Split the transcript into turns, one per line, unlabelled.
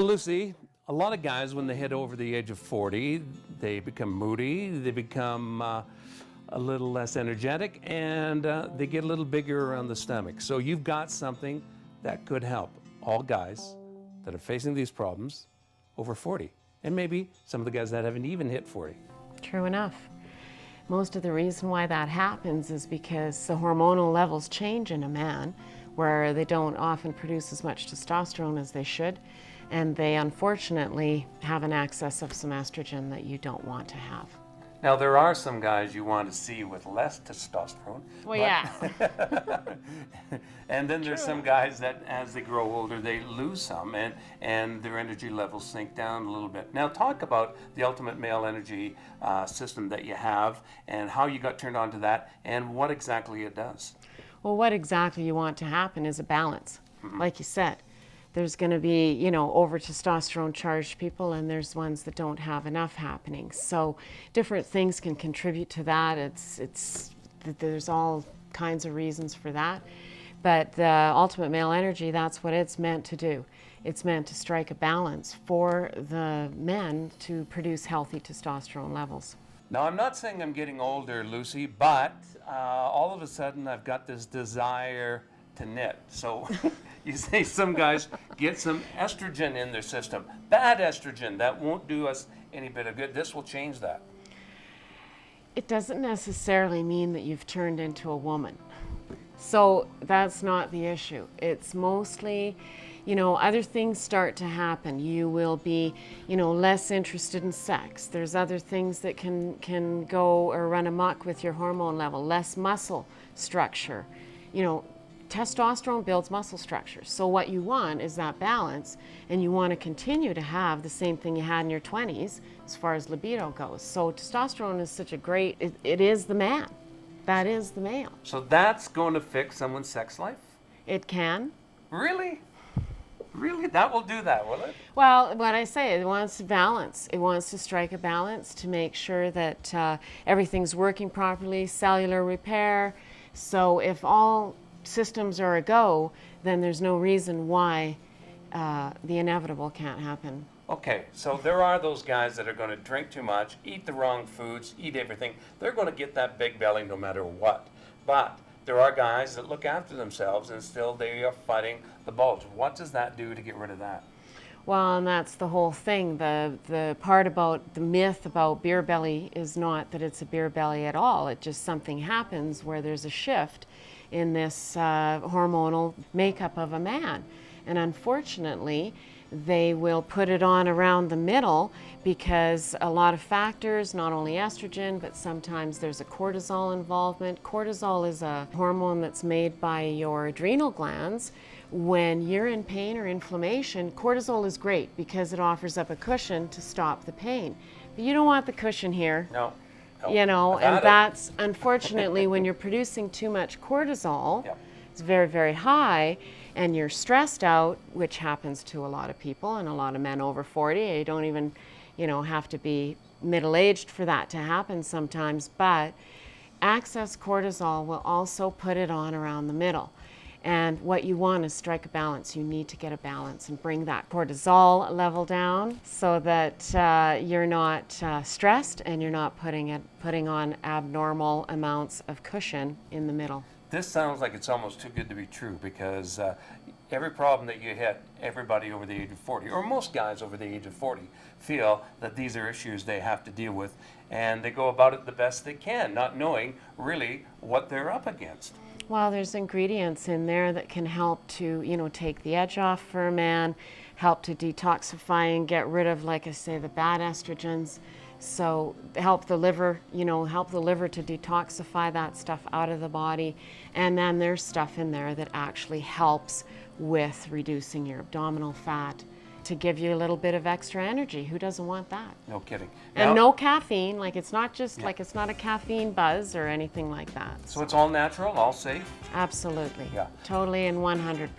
Well, Lucy, a lot of guys, when they hit over the age of 40, they become moody, they become a little less energetic, and they get a little bigger around the stomach. So you've got something that could help all guys that are facing these problems over 40, and maybe some of the guys that haven't even hit 40.
True enough. Most of the reason why that happens is because the hormonal levels change in a man, where they don't often produce as much testosterone as they should, and they unfortunately have an excess of some estrogen that you don't want to have.
Now, there are some guys you want to see with less testosterone.
Well, yeah.
And then there's some guys that, as they grow older, they lose some, and their energy levels sink down a little bit. Now, talk about the ultimate male energy system that you have, and how you got turned on to that, and what exactly it does.
Well, what exactly you want to happen is a balance. Like you said, there's going to be, you know, over testosterone charged people, and there's ones that don't have enough happening. So different things can contribute to that. There's all kinds of reasons for that. But the ultimate male energy, that's what it's meant to do. It's meant to strike a balance for the men to produce healthy testosterone levels.
Now, I'm not saying I'm getting older, Lucy, but all of a sudden I've got this desire to knit. So you say some guys get some estrogen in their system. Bad estrogen, that won't do us any bit of good. This will change that.
It doesn't necessarily mean that you've turned into a woman. So that's not the issue. It's mostly, you know, other things start to happen. You will be, you know, less interested in sex. There's other things that can go or run amok with your hormone level. Less muscle structure. You know, testosterone builds muscle structure. So what you want is that balance, and you want to continue to have the same thing you had in your 20s as far as libido goes. So testosterone is such a great, it is the man. That is the male.
So that's going to fix someone's sex life?
It can.
Really? Really? That will do that, will it?
Well, what I say, it wants to balance. It wants to strike a balance to make sure that everything's working properly, cellular repair. So if all systems are a go, then there's no reason why the inevitable can't happen.
Okay, so there are those guys that are going to drink too much, eat the wrong foods, eat everything. They're going to get that big belly no matter what. But there are guys that look after themselves and still they are fighting the bulge. What does that do to get rid of that?
Well, and that's the whole thing. The part about the myth about beer belly is not that it's a beer belly at all. It just something happens where there's a shift in this hormonal makeup of a man. And unfortunately, they will put it on around the middle because a lot of factors, not only estrogen, but sometimes there's a cortisol involvement. Cortisol is a hormone that's made by your adrenal glands. When you're in pain or inflammation, cortisol is great because it offers up a cushion to stop the pain. But you don't want the cushion here.
No.
You know, and that's unfortunately when you're producing too much cortisol, it's very, very high, and you're stressed out, which happens to a lot of people and a lot of men over 40. You don't even, you know, have to be middle-aged for that to happen sometimes, but excess cortisol will also put it on around the middle. And what you want is strike a balance. You need to get a balance and bring that cortisol level down so that you're not stressed and you're not putting on abnormal amounts of cushion in the middle.
This sounds like it's almost too good to be true because every problem that you hit, everybody over the age of 40, or most guys over the age of 40, feel that these are issues they have to deal with, and they go about it the best they can, not knowing really what they're up against.
Well, there's ingredients in there that can help to, you know, take the edge off for a man, help to detoxify and get rid of, like I say, the bad estrogens. So help the liver, you know, help the liver to detoxify that stuff out of the body. And then there's stuff in there that actually helps with reducing your abdominal fat to give you a little bit of extra energy. Who doesn't want that?
No kidding.
And no caffeine, like it's not just like it's not a caffeine buzz or anything like that.
So it's all natural, all safe?
Absolutely.
Yeah.
Totally and 100%.